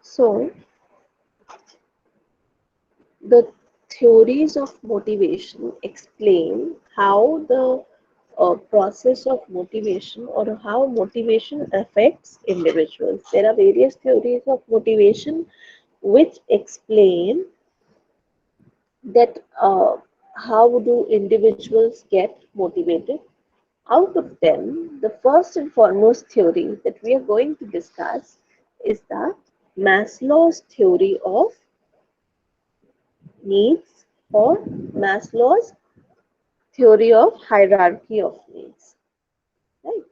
So the theories of motivation explain how the process of motivation or how motivation affects individuals. There are various theories of motivation which explain that how do individuals get motivated. Out of them, the first and foremost theory that we are going to discuss is the Maslow's theory of needs or Maslow's theory of hierarchy of needs. Right.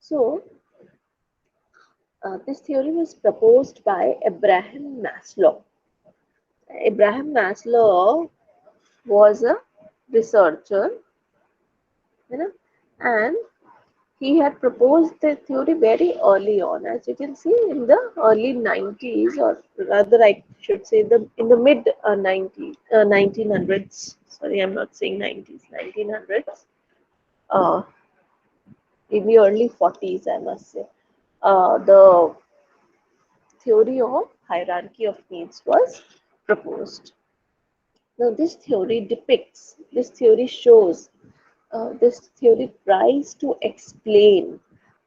So, this theory was proposed by Abraham Maslow. Abraham Maslow was a researcher, you know, and he had proposed the theory very early on, as you can see in the early 90s, or rather I should say in the mid 1900s. Sorry, I'm not saying 90s, 1900s. Uh, in the early 40s, I must say. The theory of hierarchy of needs was proposed. Now, this theory shows, this theory tries to explain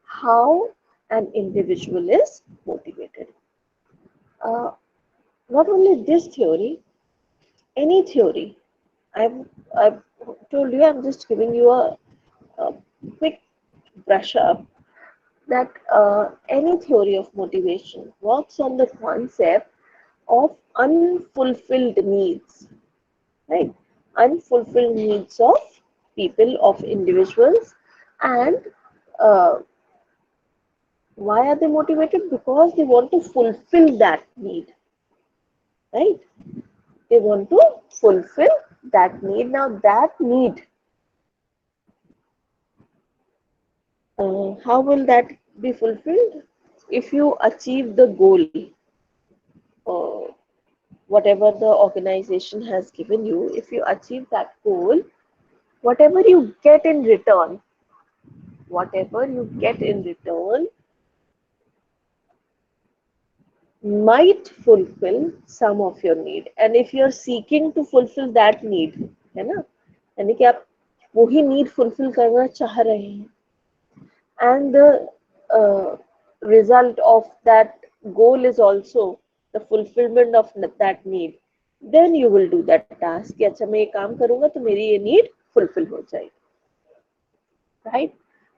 how an individual is motivated. Uh, Not only this theory, any theory. I've, I've told you, I'm just giving you a quick brush up that any theory of motivation works on the concept of unfulfilled needs, right? Unfulfilled needs of people, of individuals, and uh, why are they motivated? Because they want to fulfill that need, right? They want to fulfill that need. Now, that need, how will that be fulfilled? If you achieve the goal, uh, whatever the organization has given you, if you achieve that goal, whatever you get in return, whatever you get in return might fulfill some of your need. And if you're seeking to fulfill that need, है ना, यानी कि आप वही need fulfill करना चाह रहे हैं, and the result of that goal is also the fulfillment of that need, then you will do that task कि अच्छा मैं ये काम करूंगा तो मेरी ये need fulfill हो जाएगी, right?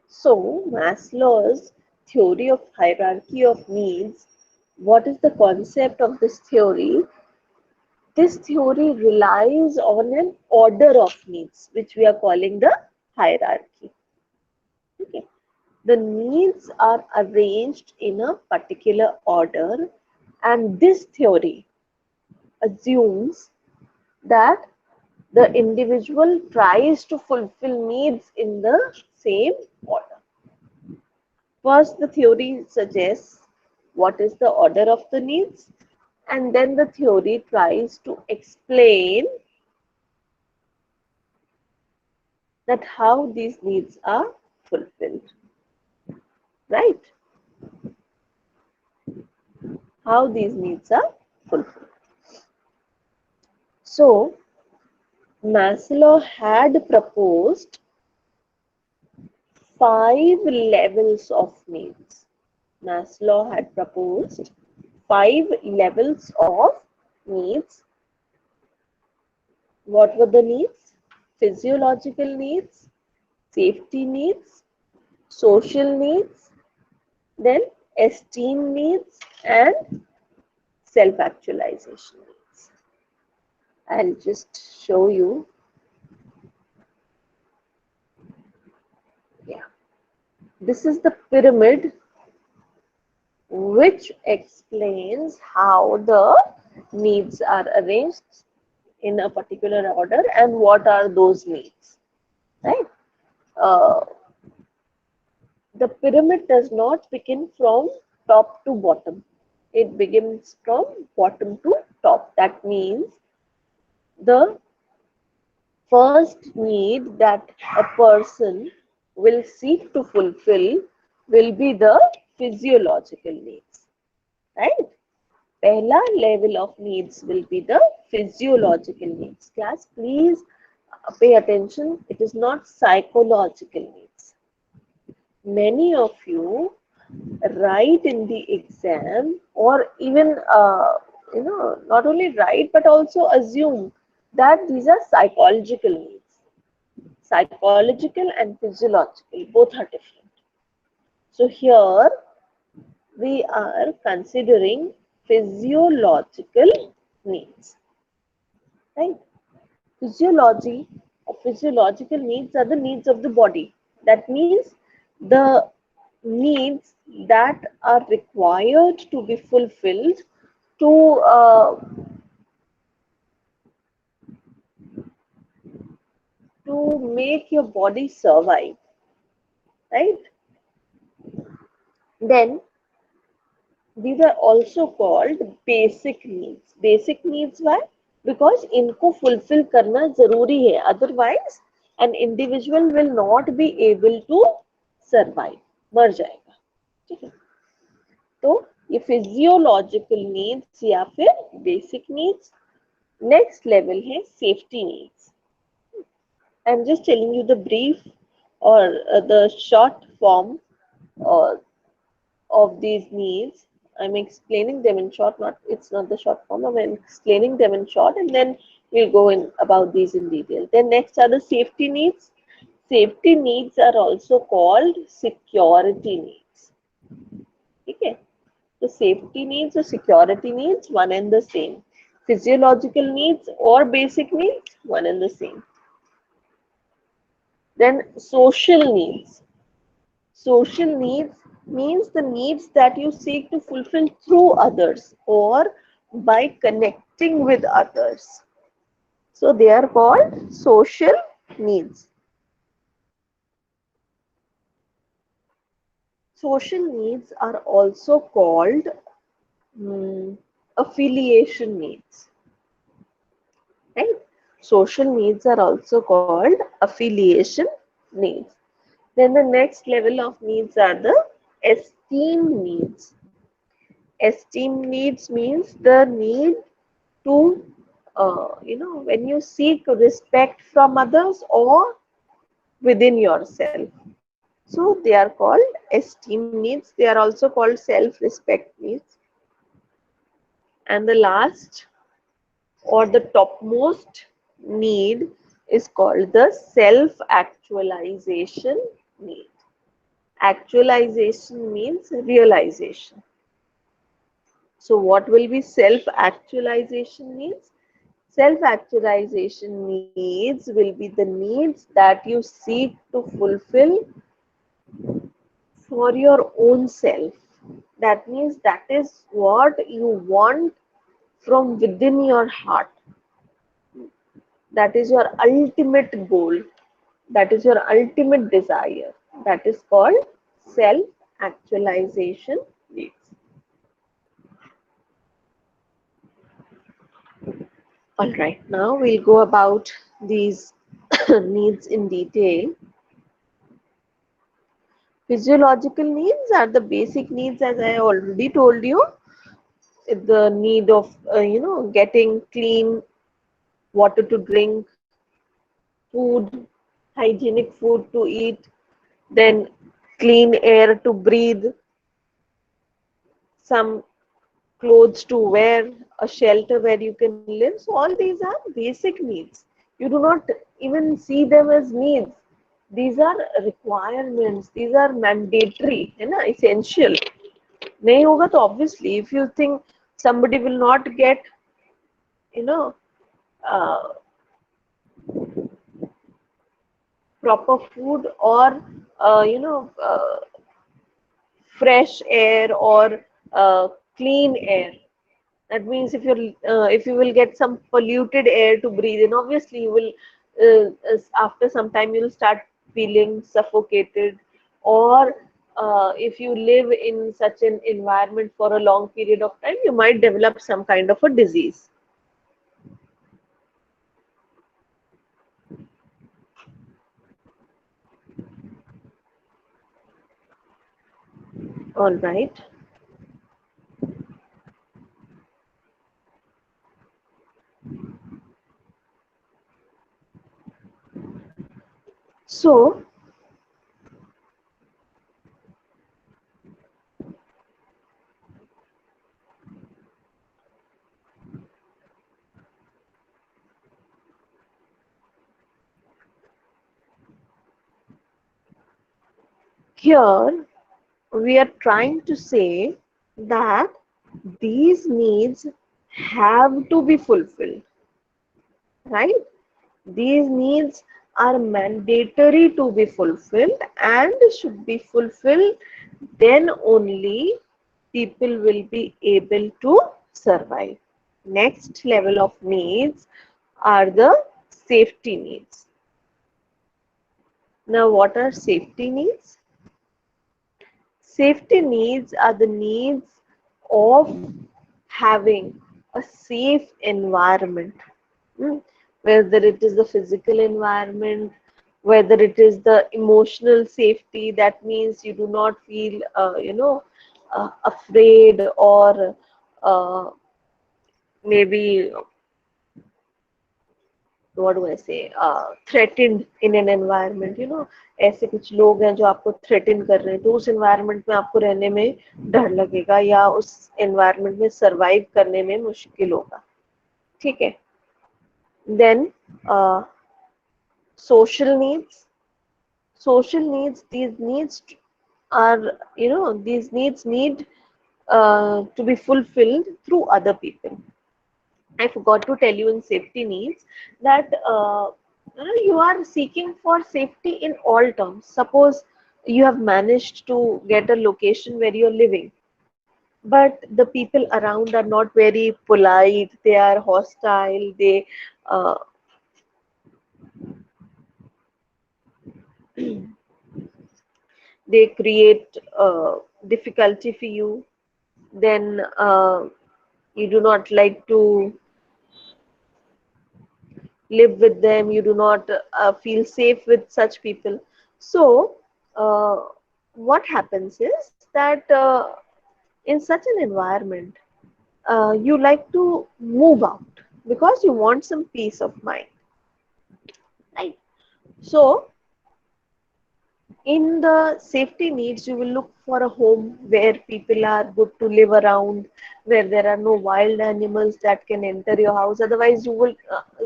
So Maslow's theory of hierarchy of needs, what is the concept of this theory? This theory relies on an order of needs, which we are calling the hierarchy. Okay. The needs are arranged in a particular order, and this theory assumes that the individual tries to fulfill needs in the same order. First, the theory suggests what is the order of the needs, and then the theory tries to explain that how these needs are fulfilled, right? How these needs are fulfilled. So, Maslow had proposed 5 levels of needs. Maslow had proposed 5 levels of needs. What were the needs? Physiological needs, safety needs, social needs, then esteem needs, and self-actualization needs. I'll just show you. Yeah. This is the pyramid which explains how the needs are arranged in a particular order and what are those needs, right? Uh, the pyramid does not begin from top to bottom. It begins from bottom to top. That means the first need that a person will seek to fulfill will be the physiological needs, right? पहला level of needs will be the physiological needs. Class, please pay attention. It is not psychological needs. Many of you write in the exam, or even not only write but also assume that these are psychological needs. Psychological and physiological both are different. So here we are considering physiological needs, right? Physiology or physiological needs are the needs of the body. That means the needs that are required to be fulfilled to make your body survive, right? Then these are also called basic needs. Basic needs why? Because इनको fulfill करना जरूरी है. Otherwise, an individual will not be able to survive. मर जाएगा. ठीक है. तो ये physiological needs या फिर basic needs. Next level है safety needs. I'm just telling you the brief or the short form uh, of these needs. I'm explaining them in short, not it's not the short form. I'm explaining them in short, and then we'll go in about these in detail. Then next are the safety needs. Safety needs are also called security needs. Okay, so safety needs or security needs, one and the same. Physiological needs or basic needs, one and the same. Then social needs. Social needs means the needs that you seek to fulfill through others or by connecting with others. So they are called social needs. Social needs are also called affiliation needs. Right? Social needs are also called affiliation needs. Then the next level of needs are the esteem needs. Esteem needs means the need to, when you seek respect from others or within yourself. So they are called esteem needs. They are also called self-respect needs. And the last or the topmost need is called the self-actualization need. Actualization means realization. So what will be self-actualization needs? Self-actualization needs will be the needs that you seek to fulfill for your own self. That means that is what you want from within your heart. That is your ultimate goal. That is your ultimate desire. That is called self-actualization needs. All right, now we'll go about these needs in detail. Physiological needs are the basic needs, as I already told you. The need of, getting clean water to drink, food, hygienic food to eat, then clean air to breathe, some clothes to wear, a shelter where you can live. So all these are basic needs. You do not even see them as needs. These are requirements. These are mandatory, essential. नहीं होगा तो obviously if you think somebody will not get, uh, proper food or fresh air or clean air. That means if you will get some polluted air to breathe in, obviously you will after some time you will start feeling suffocated, or if you live in such an environment for a long period of time, you might develop some kind of a disease. All right. So here we are trying to say that these needs have to be fulfilled, right? These needs are mandatory to be fulfilled and should be fulfilled, then only people will be able to survive. Next level of needs are the safety needs. Now, what are safety needs? Safety needs are the needs of having a safe environment. Hmm. Whether it is the physical environment, whether it is the emotional safety, that means you do not feel, afraid or uh, maybe, what do I say, threatened in an environment, ऐसे कुछ लोग हैं जो आपको threaten कर रहे हैं, तो उस environment में आपको रहने में डर लगेगा या उस environment में survive करने में मुश्किल होगा, ठीक है? Then social needs. Social needs, these needs are, these needs need to be fulfilled through other people. I forgot to tell you in safety needs that you are seeking for safety in all terms. Suppose you have managed to get a location where you're living, but the people around are not very polite, they are hostile, uh, they create difficulty for you, then you do not like to live with them, you do not feel safe with such people. So uh, what happens is that in such an environment you like to move out because you want some peace of mind, right? So in the safety needs, you will look for a home where people are good to live around, where there are no wild animals that can enter your house. Otherwise, you will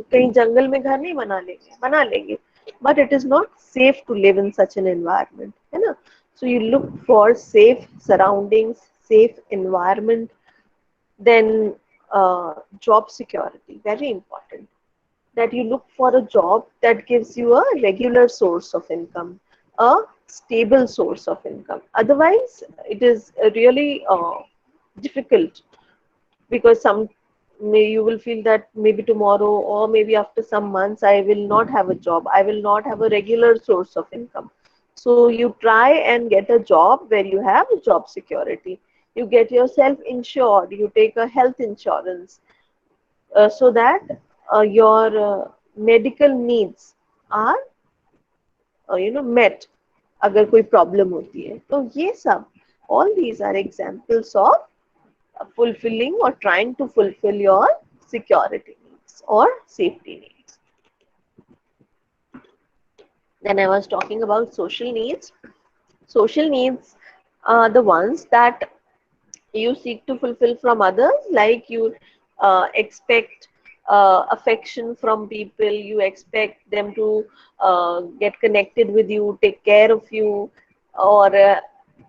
कहीं जंगल में घर नहीं बना लेंगे. But it is not safe to live in such an environment, है ना? So you look for safe surroundings, safe environment. Then job security, very important, that you look for a job that gives you a regular source of income, a stable source of income. Otherwise, it is really difficult because you will feel that maybe tomorrow or maybe after some months I will not have a job. I will not have a regular source of income. So you try and get a job where you have job security. You get yourself insured. You take a health insurance so that your medical needs are met अगर कोई problem होती है तो ये सब all these are examples of fulfilling or trying to fulfill your security needs or safety needs. Then I was talking about social needs. Social needs are the ones that you seek to fulfill from others, like you expect affection from people, you expect them to get connected with you, take care of you, or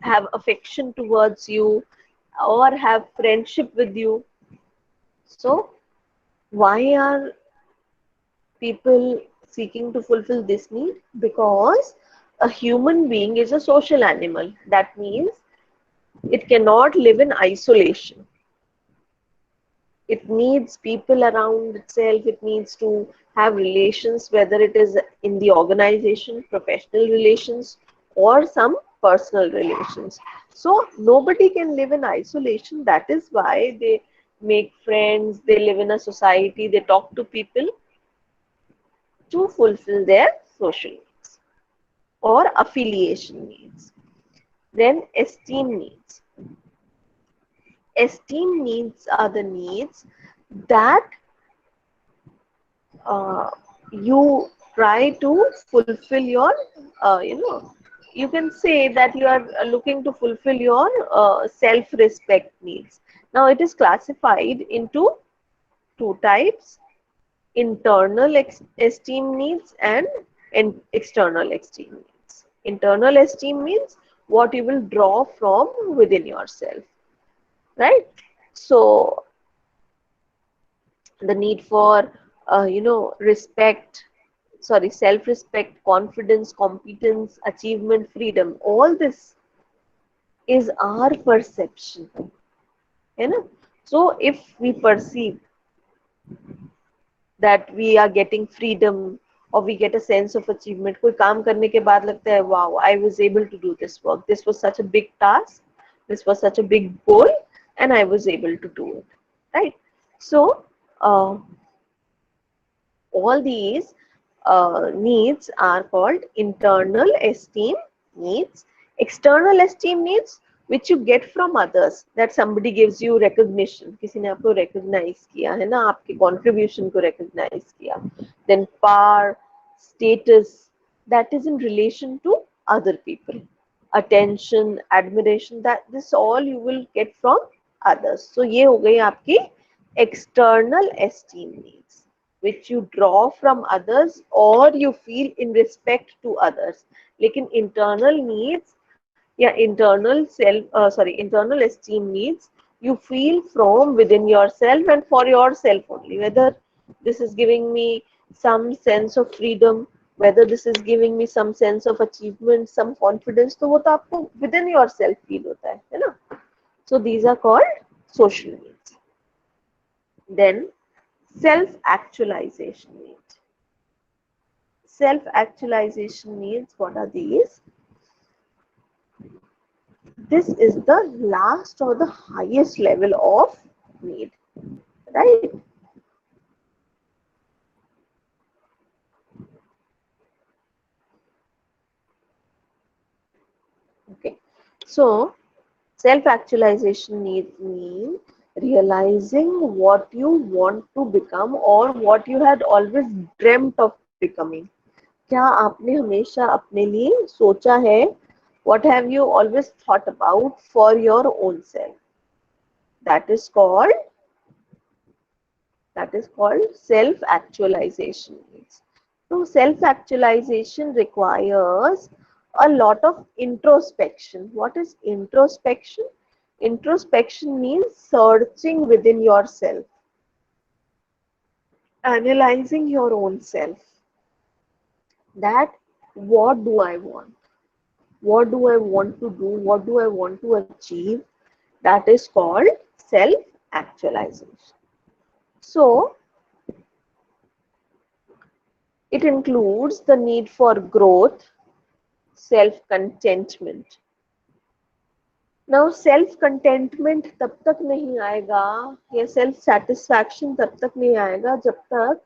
have affection towards you, or have friendship with you. So why are people seeking to fulfill this need? Because a human being is a social animal. That means it cannot live in isolation. It needs people around itself. It needs to have relations, whether it is in the organization, professional relations, or some personal relations. So nobody can live in isolation. That is why they make friends, they live in a society, they talk to people to fulfill their social needs or affiliation needs. Then esteem needs. Esteem needs are the needs that uh, you try to fulfill your, you can say that you are looking to fulfill your self-respect needs. Now it is classified into two types: internal esteem needs and external esteem needs. Internal esteem means what you will draw from within yourself, right? So the need for respect, sorry, self-respect, confidence, competence, achievement, freedom, all this is our perception, you know. So if we perceive that we are getting freedom or we get a sense of achievement, कोई काम करने के बाद लगता है wow, I was able to do this work, this was such a big task, this was such a big goal, and I was able to do it, right? So uh, all these needs are called internal esteem needs. External esteem needs, which you get from others, that somebody gives you recognition, किसी ने आपको recognize किया है ना, आपके contribution को recognize किया. Then power, status, that is in relation to other people. Attention, admiration, that this all you will get from others. So ये हो गई आपकी external esteem needs, which you draw from others or you feel in respect to others. लेकिन internal needs या internal internal esteem needs you feel from within yourself and for yourself only, whether this is giving me some sense of freedom, whether this is giving me some sense of achievement, some confidence, तो वो तो आपको within yourself feel होता है ना. So these are called social needs. Then self-actualization needs. Self-actualization needs, what are these? This is the last or the highest level of need, right? Okay, so self-actualization needs mean realizing what you want to become or what you had always dreamt of becoming. क्या आपने हमेशा अपने लिए सोचा है? What have you always thought about for your own self? That is called self-actualization needs. So self-actualization requires a lot of introspection. What is introspection? Introspection means searching within yourself, analyzing your own self. That what do I want? What do I want to do? What do I want to achieve? That is called self-actualization. So it includes the need for growth, self-contentment. Now self-contentment तब तक नहीं आएगा या self-satisfaction तब तक नहीं आएगा जब तक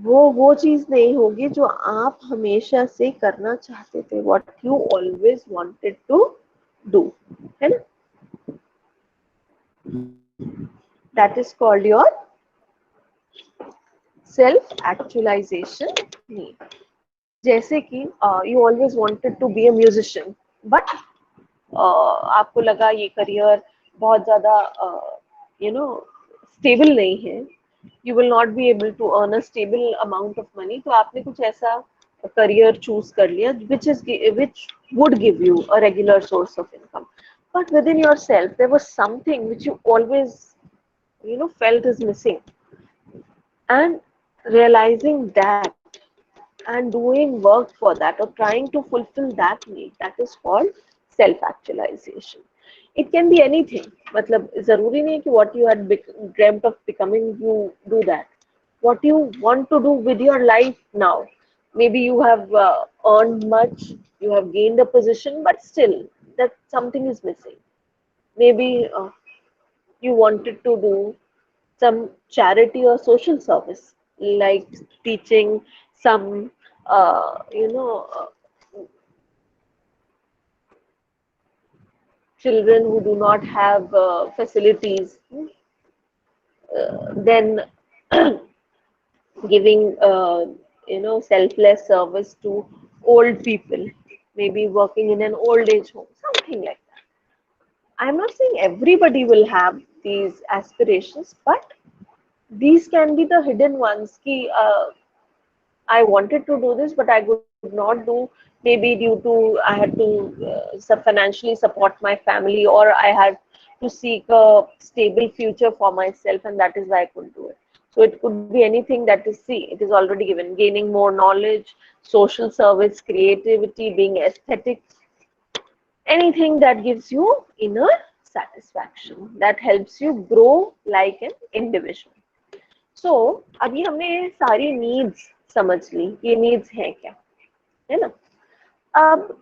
वो चीज नहीं होगी जो आप हमेशा से करना चाहते थे, what you always wanted to do, है ना? That is called your self-actualization need. जैसे कि you always wanted to be a musician, but आपको लगा ये करियर बहुत ज्यादा स्टेबल नहीं है, you will not be able to earn a stable amount of money, तो आपने कुछ ऐसा करियर चूज कर लिया which would give you a regular source of income, but within yourself there was something which you always felt is missing, and realizing that and doing work for that or trying to fulfill that need, that is called self actualization. It can be anything, मतलब जरूरी नहीं कि what you had dreamt of becoming you do that. What you want to do with your life now, maybe you have earned much, you have gained a position, but still that something is missing. Maybe you wanted to do some charity or social service, like teaching some uh, you know uh, children who do not have facilities, then giving selfless service to old people, maybe working in an old age home, something like that. I'm not saying everybody will have these aspirations, but these can be the hidden ones. Ki, I wanted to do this, but I could not do, maybe due to I had to financially support my family, or I had to seek a stable future for myself, and that is why I couldn't do it. So it could be anything that is, see, it is already given: gaining more knowledge, social service, creativity, being aesthetic, anything that gives you inner satisfaction, that helps you grow like an individual. So अभी हमने सारी needs समझ ली, ये needs हैं क्या, है ना? अब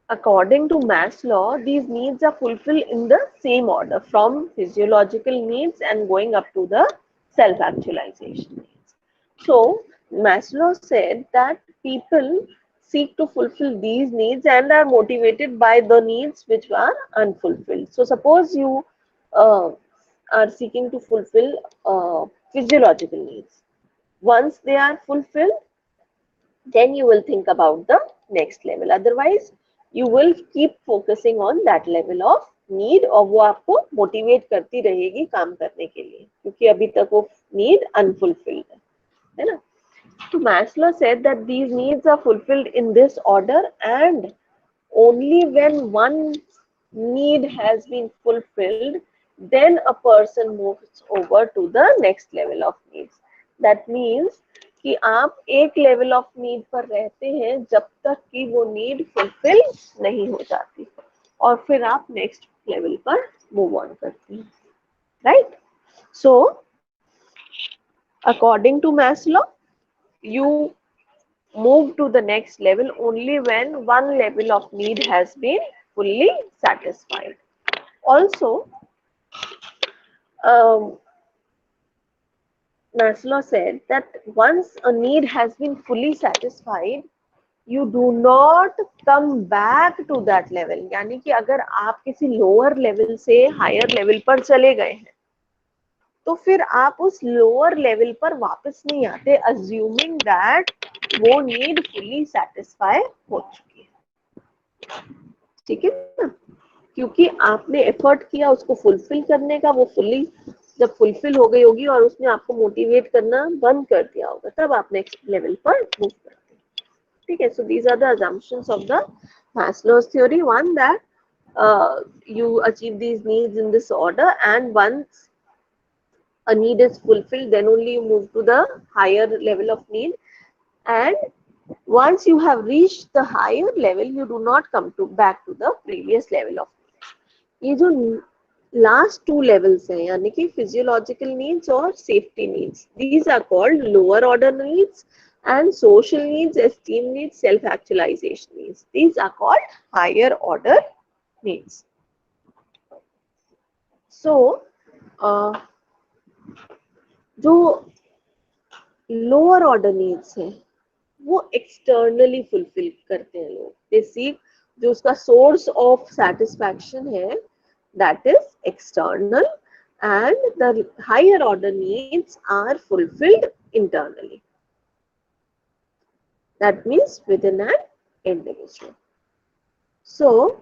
according to Maslow, these needs are fulfilled in the same order, from physiological needs and going up to the self-actualization needs. So Maslow said that people seek to fulfill these needs and are motivated by the needs which are unfulfilled. So suppose you uh, are seeking to fulfill physiological needs. Once they are fulfilled, then you will think about the next level. Otherwise, you will keep focusing on that level of need, और वो आपको motivate करती रहेगी काम करने के लिए, क्योंकि अभी तक वो need unfulfilled है ना? So Maslow said that these needs are fulfilled in this order, and only when one need has been fulfilled, then a person moves over to the next level of needs. That means कि आप एक level of need पर रहते हैं जब तक कि वो नीड फुलफिल नहीं हो जाती, और फिर आप नेक्स्ट लेवल पर मूव ऑन करते हैं, right? So according to Maslow, you move to the next level only when one level of need has been fully satisfied. Also, Maslow said that once a need has been fully satisfied, you do not come back to that level. यानी कि अगर आप किसी lower level से higher level पर चले गए हैं, तो फिर आप उस लोअर लेवल पर वापस नहीं आते, अज्यूमिंग दैट वो नीड फुली सेटिस्फाई हो चुकी है, ठीक है ना? क्योंकि आपने एफर्ट किया उसको फुलफिल करने का, वो फुली जब फुलफिल हो गई होगी और उसने आपको मोटिवेट करना बंद कर दिया होगा, तब आप नेक्स्ट लेवल पर मूव करते हैं, ठीक है? So these are the assumptions of the Maslow's theory. One, that you achieve these needs in this order, and once a need is fulfilled, then only you move to the higher level of need, and once you have reached the higher level, you do not come to back to the previous level of need. ये जो last two levels हैं, यानी कि physiological needs और safety needs, these are called lower order needs, and social needs, esteem needs, self-actualization needs, these are called higher order needs. So जो lower order needs हैं वो externally fulfil करते हैं लोग, दे सीक, जो उसका source of satisfaction है that is external, and the higher order needs are fulfilled internally, that means within an individual. So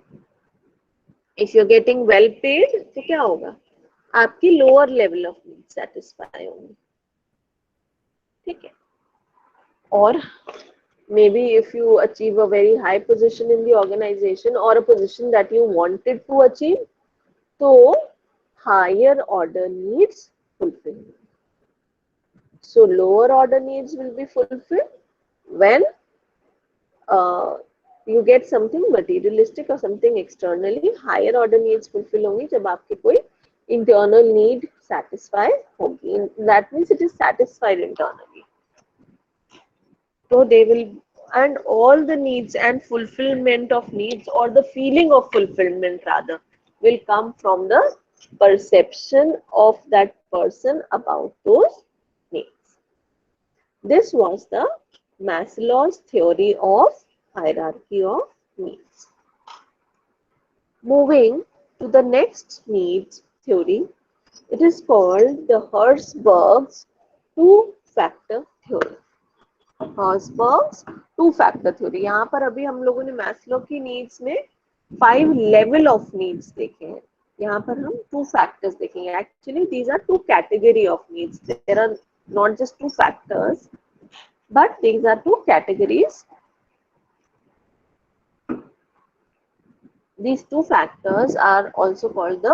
if you're getting well paid, तो क्या होगा? आपकी lower level of need satisfy होंगी, ठीक है? और maybe if you achieve a very high position in the organization, or a position that you wanted to achieve, so higher order needs fulfillment. So lower order needs will be fulfilled when you get something materialistic or something externally. Higher order needs fulfill होंगी जब आपकी कोई internal need satisfy होगी. That means it is satisfied internally. So they will, and all the needs and fulfillment of needs, or the feeling of fulfillment rather, will come from the perception of that person about those needs. This was the Maslow's theory of hierarchy of needs. Moving to the next needs theory, it is called the Herzberg's two-factor theory. Herzberg's two-factor theory. यहाँ पर अभी हम लोगों ने Maslow की needs में 5 level of needs देखे हैं. यहाँ पर हम टू फैक्टर्स देखेंगे. Actually these are two category of needs. There are not just two factors, but these are two categories. These two factors are also called the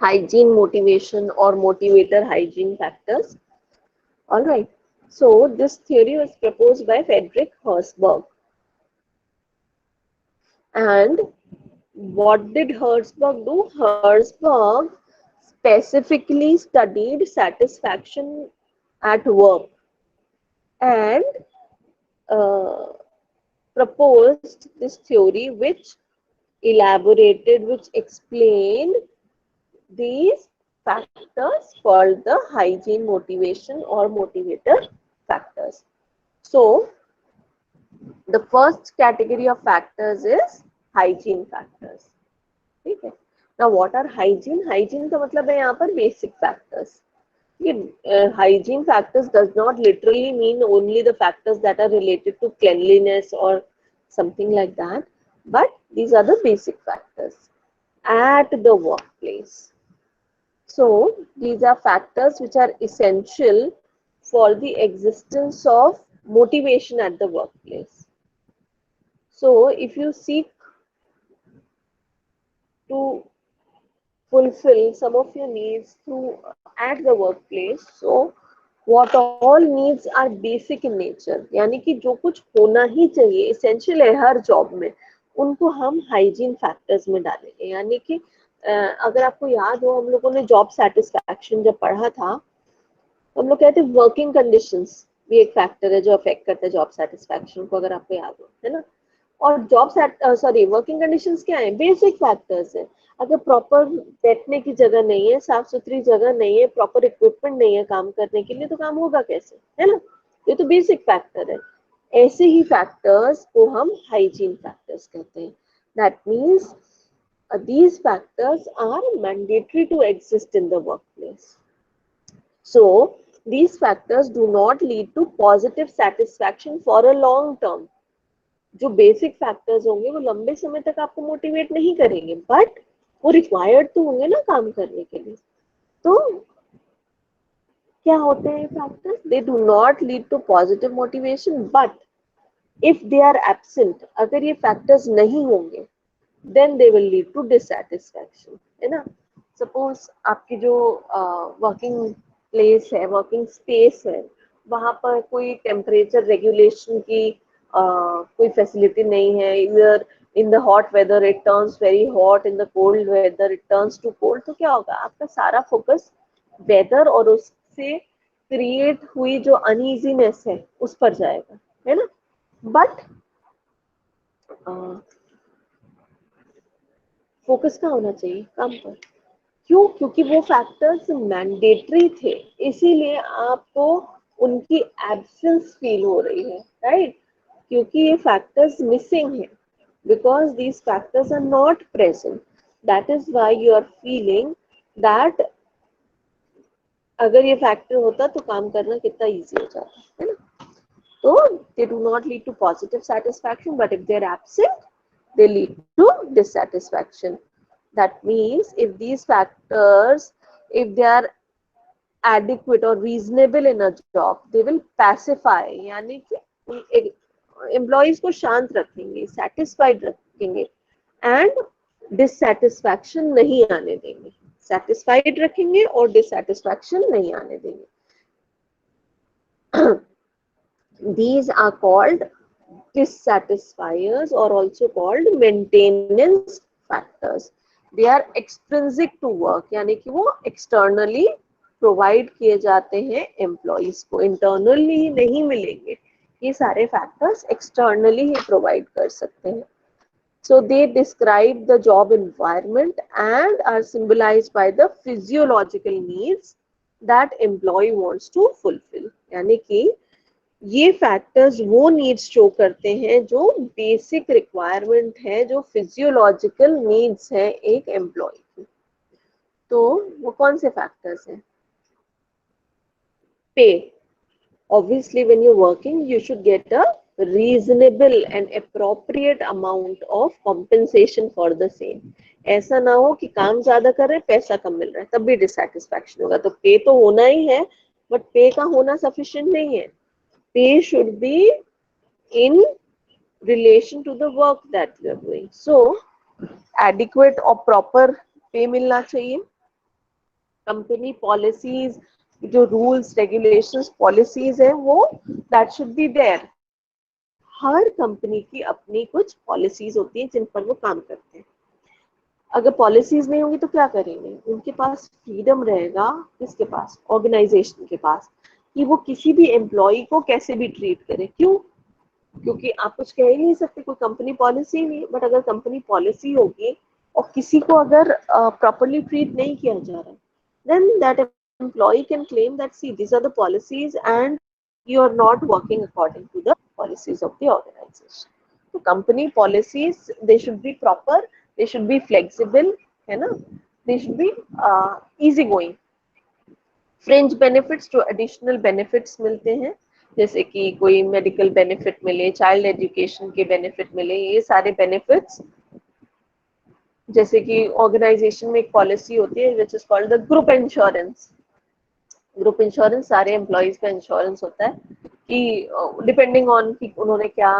hygiene motivation or motivator hygiene factors. All right. So this theory was proposed by Friedrich Herzberg. And what did Herzberg do? Herzberg specifically studied satisfaction at work and proposed this theory which elaborated, which explained these factors called the hygiene motivation or motivator factors. So the first category of factors is hygiene factors. Okay. Now what are hygiene? Hygiene का मतलब है यहाँ पर basic factors. Hygiene factors does not literally mean only the factors that are related to cleanliness or something like that, but these are the basic factors at the workplace. So these are factors which are essential for the existence of motivation at the workplace. So if you seek to fulfill some of your needs through at the workplace, so what all needs are basic in nature, यानी कि जो कुछ होना ही चाहिए, essential है हर job में, उनको हम हाइजीन फैक्टर्स में डालेंगे. यानी कि अगर आपको याद हो, हम लोगों ने जॉब सेटिस्फैक्शन जब पढ़ा था, तो हम लोग कहते हैं वर्किंग कंडीशंस भी एक फैक्टर है जो अफेक्ट करता है जॉब सेटिस्फैक्शन को, अगर आपको याद हो, है ना. और वर्किंग कंडीशंस क्या है? बेसिक फैक्टर्स है. अगर प्रॉपर बैठने की जगह नहीं है, साफ सुथरी जगह नहीं है, प्रॉपर इक्विपमेंट नहीं है काम करने के लिए, तो काम होगा कैसे, है ना. ये तो बेसिक फैक्टर है. ऐसे ही फैक्टर्स को हम हाइजीन फैक्टर्स कहते हैं. That means these factors are mandatory to exist in the workplace. So these factors do not lead to positive satisfaction for a long term. जो बेसिक फैक्टर्स होंगे वो लंबे समय तक आपको मोटिवेट नहीं करेंगे, बट वो रिक्वायर्ड तो होंगे ना काम करने के लिए. तो क्या होते हैं factors? They do not lead to positive motivation, but if they are absent, अगर ये फैक्टर्स नहीं होंगे, then they will lead to dissatisfaction, है ना. सपोज आपकी जो वर्किंग प्लेस है, वर्किंग स्पेस है, वहां पर कोई टेम्परेचर रेगुलेशन की कोई फैसिलिटी नहीं है. इधर in the hot weather it turns very hot, in the cold weather it turns too cold. तो क्या होगा? आपका सारा फोकस वेदर और उससे क्रिएट हुई जो अनईजीनेस है उस पर जाएगा, है ना. बट फोकस कहाँ होना चाहिए? काम पर. क्यों? क्योंकि वो फैक्टर्स मैंडेटरी थे, इसीलिए आपको उनकी एब्सेंस फील हो रही है, राइट. क्योंकि ये फैक्टर्स मिसिंग है, because these factors are not present. That is why you are feeling that अगर ये फैक्टर होता तो काम करना कितना इजी हो जाता, है ना. तो they do not lead to positive satisfaction, but if they are absent they lead to dissatisfaction. That means if these factors, if they are adequate or reasonable in a job, they will pacify, यानी कि employees को शांत रखेंगे, satisfied रखेंगे, and dissatisfaction नहीं आने देंगे. satisfied रखेंगे और dissatisfaction नहीं आने देंगे. These are called dissatisfiers or also called maintenance factors. They are extrinsic to work, यानी कि वो externally provide किए जाते हैं employees को, internally नहीं मिलेंगे. ये सारे factors externally ही provide कर सकते हैं. So they describe the job environment and are symbolized by the physiological needs that employee wants to fulfill. यानी कि ये फैक्टर्स वो नीड्स शो करते हैं जो बेसिक रिक्वायरमेंट है, जो फिजियोलॉजिकल नीड्स है एक एम्प्लॉय की। तो वो कौन से फैक्टर्स हैं? पे, obviously when you're working you should get a reasonable and appropriate amount of compensation for the same. ऐसा ना हो कि काम ज्यादा कर रहे हैं पैसा कम मिल रहा है तब भी डिससेटिस्फैक्शन होगा। तो पे तो होना ही है, बट पे का होना सफिशिएंट नहीं है। पे should be in relation to the work that you are doing. So adequate और proper पे मिलना चाहिए। कंपनी पॉलिसीज, जो रूल्स रेगुलेशंस पॉलिसीज है वो दैट शुड बी देयर। हर कंपनी की अपनी कुछ पॉलिसीज होती हैं जिन पर वो काम करते हैं। अगर पॉलिसीज नहीं होंगी तो क्या करेंगे? उनके पास फ्रीडम रहेगा, किसके पास? ऑर्गेनाइजेशन के पास, कि वो किसी भी एम्प्लॉय को कैसे भी ट्रीट करे। क्यों? क्योंकि आप कुछ कह ही नहीं सकते, कोई कंपनी पॉलिसी नहीं। बट अगर कंपनी पॉलिसी होगी और किसी को अगर प्रॉपरली ट्रीट नहीं किया जा रहा है, then that employee can claim that see these are the policies and you are not working according to the policies of the organization. So company policies, they should be proper, they should be flexible, है ना? They should be easy going. Fringe benefits, जो additional benefits मिलते हैं, जैसे कि कोई medical benefit मिले, child education के बेनिफिट मिले, ये सारे बेनिफिट्स। जैसे कि ऑर्गेनाइजेशन में एक पॉलिसी होती है which is called the group insurance. Group insurance सारे एम्प्लॉयज का इंश्योरेंस होता है कि डिपेंडिंग ऑन कि उन्होंने क्या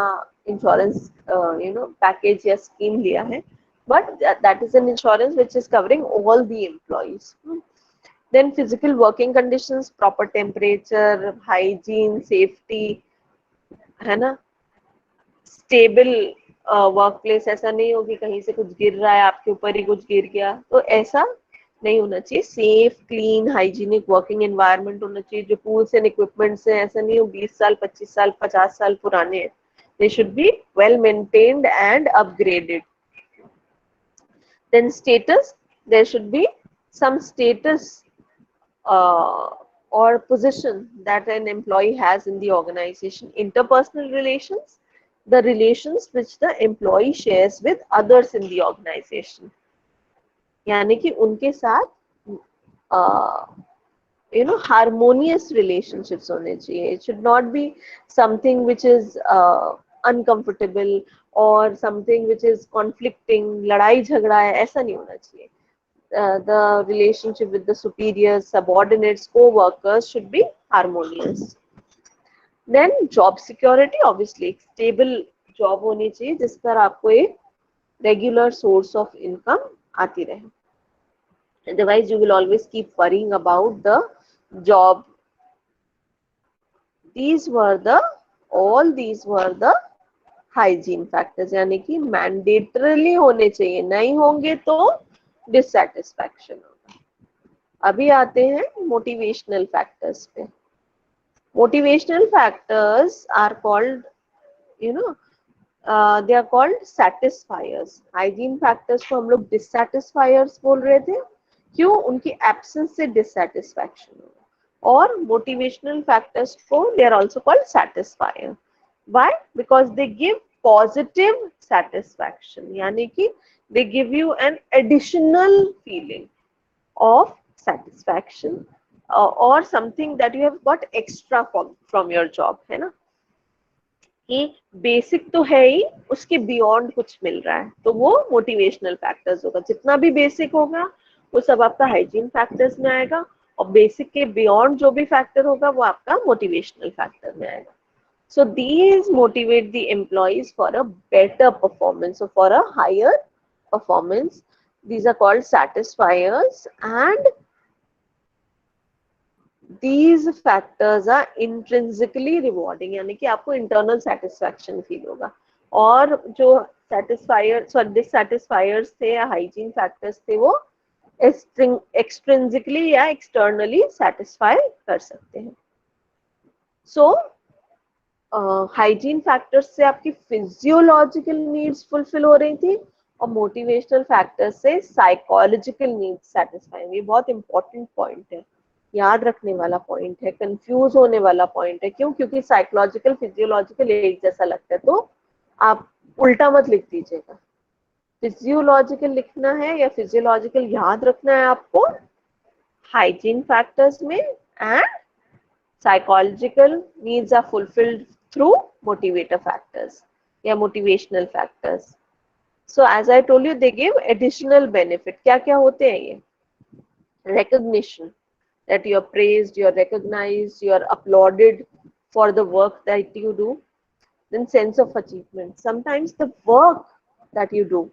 इंश्योरेंस पैकेज या स्कीम लिया है, but that is an insurance which is covering all the employees. Then physical working conditions, proper temperature, hygiene, safety, है ना? स्टेबल वर्क प्लेस, ऐसा नहीं हो कि कहीं से कुछ गिर रहा है, आपके ऊपर ही कुछ गिर गया, तो ऐसा नहीं होना चाहिए। Safe, clean, hygienic working environment होना चाहिए। जो टूल्स एंड इक्विपमेंट्स हैं, ऐसा नहीं हो 20 साल 25 साल 50 साल पुराने हैं। They should be well maintained and upgraded. Then status, there should be some status or position that an employee has in the organization. Interpersonal relations, the relations which the employee shares with others in the organization, यानी कि उनके साथ harmonious relationships होने चाहिए. It should not be something which is uncomfortable or something which is conflicting, लड़ाई झगड़ा है, ऐसा नहीं होना चाहिए. The relationship with the superiors, subordinates, co-workers should be harmonious. Then job security, obviously एक stable job होनी चाहिए जिस पर आपको एक regular source of income आती रहे. Otherwise you will always keep worrying about the job. All these were the hygiene factors, यानी कि mandatorily होने चाहिए, नहीं होंगे तो डिससेटिस्फैक्शन होगा. अभी आते हैं मोटिवेशनल फैक्टर्स पे. Motivational factors are called they are called satisfiers. Hygiene factors को हम लोग डिससेटिस्फायर्स बोल रहे थे. क्यों? उनकी एब्सेंस से डिससेटिस्फैक्शन होगा. और मोटिवेशनल फैक्टर्स को they are also called satisfier. Why? Because they give positive satisfaction, यानी कि they give you an additional feeling of satisfaction or something that you have got extra from your job, है ना? कि basic तो है ही, उसके beyond कुछ मिल रहा है, तो वो मोटिवेशनल फैक्टर्स होगा. जितना भी बेसिक होगा वो सब आपका हाइजीन फैक्टर्स में आएगा, और बेसिक के बियॉन्ड जो भी फैक्टर होगा वो आपका मोटिवेशनल फैक्टर में आएगा. So these motivate the employees for a better performance, so for a higher performance. These are called satisfiers, and these factors are intrinsically rewarding, यानी कि आपको internal satisfaction feel होगा. और जो dissatisfiers थे या hygiene factors थे वो extrinsically या externally satisfy कर सकते हैं. So हाइजीन फैक्टर्स से आपकी फिजियोलॉजिकल नीड्स फुलफिल हो रही थी, और मोटिवेशनल फैक्टर्स से साइकोलॉजिकल नीड्स सेटिस्फाई. ये बहुत इंपॉर्टेंट पॉइंट है. याद रखने वाला पॉइंट है, कंफ्यूज होने वाला पॉइंट है। क्यों? क्योंकि साइकोलॉजिकल फिजियोलॉजिकल एक जैसा लगता है, तो आप उल्टा मत लिख दीजिएगा। फिजियोलॉजिकल लिखना है या फिजियोलॉजिकल याद रखना है आपको हाइजीन फैक्टर्स में, and psychological needs are fulfilled through motivator factors या motivational factors. So as I told you, they give additional benefit. क्या क्या होते हैं ये? Recognition, that you are praised, you are recognized, you are applauded for the work that you do. Then sense of achievement. Sometimes the work that you do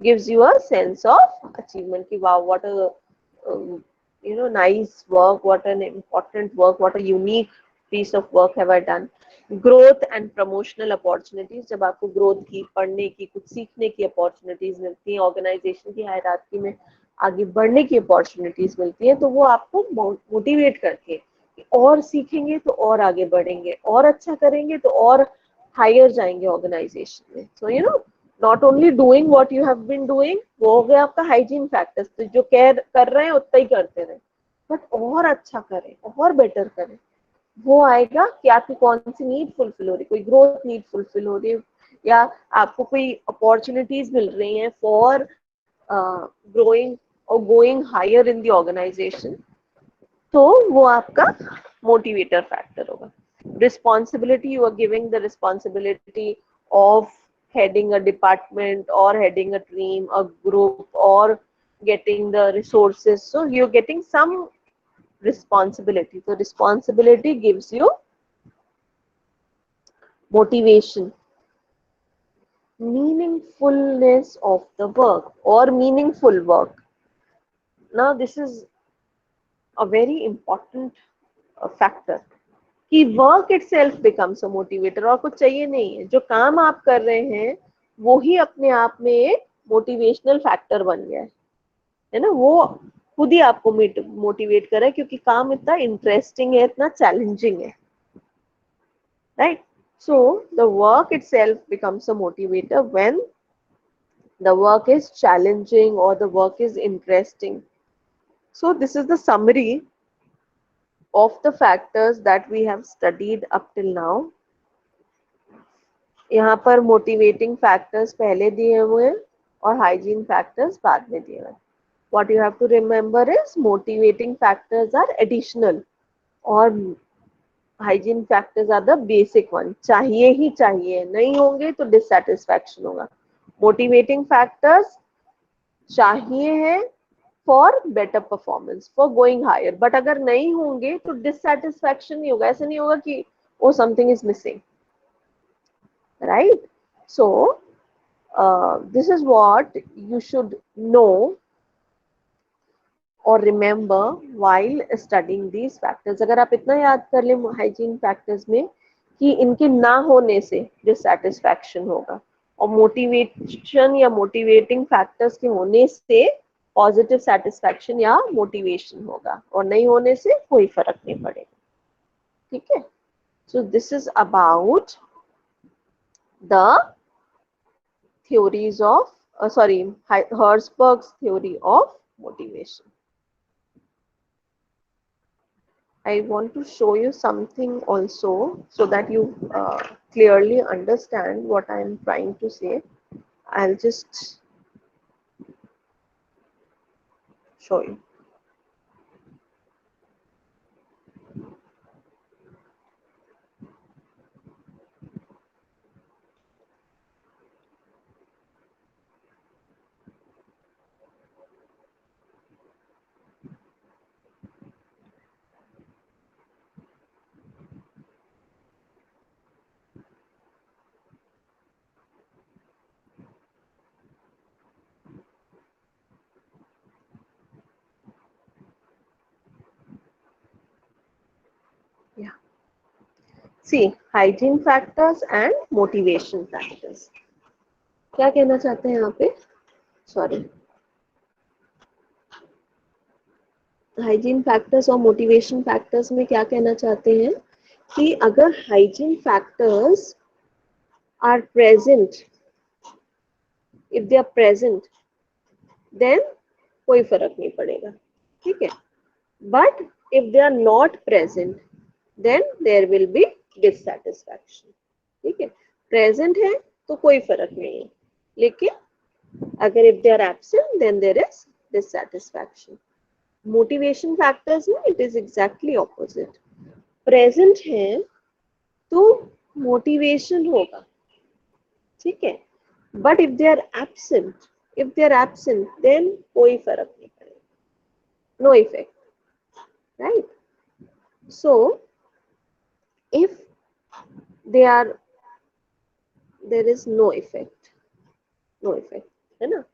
gives you a sense of achievement. Ki, wow, what a nice work, what an important work, what a unique piece of work have I done. Growth and promotional opportunities. जब आपको growth की, पढ़ने की, कुछ सीखने की opportunities मिलती हैं, ऑर्गेनाइजेशन की हायरार्की में आगे बढ़ने की अपॉर्चुनिटीज मिलती है, तो वो आपको मोटिवेट करती है कि और सीखेंगे तो और आगे बढ़ेंगे, और अच्छा करेंगे तो और हायर जाएंगे ऑर्गेनाइजेशन में. So you know, not only doing what you have been doing, वो हो गया आपका हाइजीन फैक्टर्स, तो जो केयर कर रहे हैं उतना ही करते रहे, बट और अच्छा करें, और बेटर करें. वो आएगा कि आपकी कौन सी नीड फुलफिल हो रही, कोई ग्रोथ नीड फुलफिल हो रही है, या आपको कोई अपॉर्चुनिटीज मिल रही हैं फॉर ग्रोइंग और going higher in the organisation, तो वो आपका मोटिवेटर फैक्टर होगा. Responsibility, you are giving the responsibility of heading a department or heading a team, a group, or getting the resources, so you're getting some responsibility. So responsibility gives you motivation. Meaningfulness of the work or meaningful work. Now this is a very important factor कि work it self becomes a motivator. और कुछ चाहिए नहीं है, जो काम आप कर रहे हैं वो ही अपने आप में एक मोटिवेशनल फैक्टर बन गया है ना. वो खुद ही आपको मोटिवेट कर रहा है, क्योंकि काम इतना इंटरेस्टिंग है, इतना चैलेंजिंग है, right. So the work it self becomes a motivator when the work is challenging or the work is interesting. So this is the summary of the factors that we have studied up till now. यहाँ पर motivating factors पहले दिए हुए हैं और hygiene factors बाद में दिए हुए हैं. What you have to remember is motivating factors are additional और hygiene factors are the basic one. चाहिए ही चाहिए, नहीं होंगे तो डिससैटिस्फैक्शन होगा. मोटिवेटिंग फैक्टर्स चाहिए है for better performance, for going higher, but अगर नहीं होंगे तो डिससैटिस्फैक्शन नहीं होगा. ऐसा नहीं होगा कि वो something is missing, right? So this is what you should know or remember while studying these factors. अगर आप इतना याद कर लें हाइजीन फैक्टर्स में कि इनके ना होने से डिससैटिस्फैक्शन होगा, और मोटिवेशन या मोटिवेटिंग फैक्टर्स के होने से पॉजिटिव सेटिस्फैक्शन या मोटिवेशन होगा, और नहीं होने से कोई फर्क नहीं पड़ेगा. ठीक है. So this is about the theories of Herzberg's theory of motivation. I want to show you something also so that you clearly understand what I am trying to say. I'll just show you. Yeah. See, hygiene factors and motivation factors. क्या कहना चाहते हैं यहाँ पे? Sorry. Hygiene factors और motivation factors में क्या कहना चाहते हैं कि अगर hygiene factors are present, if they are present, then कोई फर्क नहीं पड़ेगा. ठीक है. But if they are not present, then there will be dissatisfaction. ठीक है, प्रेजेंट है तो कोई फर्क नहीं है, लेकिन अगर if they are absent then there is dissatisfaction. Motivation factors में it is exactly opposite. Present है तो मोटिवेशन होगा, ठीक है, but if they are absent then कोई फर्क नहीं पड़ेगा, no effect, right. So if they are, there is no effect, है ना.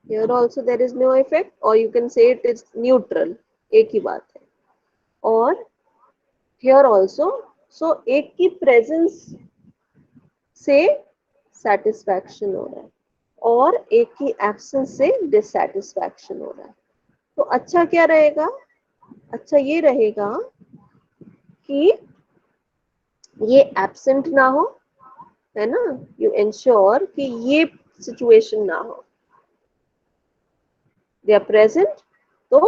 Here also there is no effect, or you can say it is neutral, एक ही बात है. और here also, so एक की presence से satisfaction हो रहा है और एक की absence से dissatisfaction हो रहा है. तो अच्छा क्या रहेगा, अच्छा ये रहेगा कि ये absent ना हो, है ना, you ensure कि ये situation ना हो. they are present तो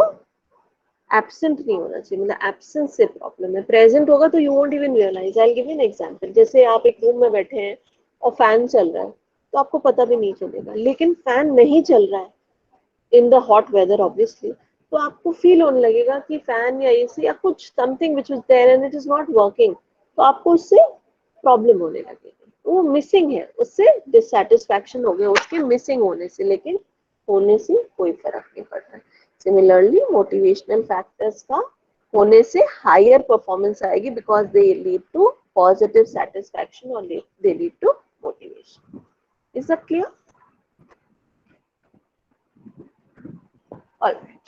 एब्सेंट नहीं होना चाहिए, मतलब एब्सेंस से प्रॉब्लम है. प्रेजेंट होगा तो you won't even realise. I give an example. जैसे आप एक रूम में बैठे हैं और फैन चल रहा है तो आपको पता भी नहीं चलेगा, लेकिन फैन नहीं चल रहा है in the hot weather obviously, तो आपको फील होने लगेगा कि फैन या एसी या कुछ something which is there and it is not working, तो आपको उससे प्रॉब्लम होने लगेगी. वो मिसिंग है, उससे डिससेटिस्फैक्शन हो गया उसके मिसिंग होने से, लेकिन होने से कोई फर्क नहीं पड़ता. सिमिलरली मोटिवेशनल फैक्टर्स का होने से हायर परफॉर्मेंस आएगी because they lead to positive satisfaction और they lead to motivation. Is that clear? Alright.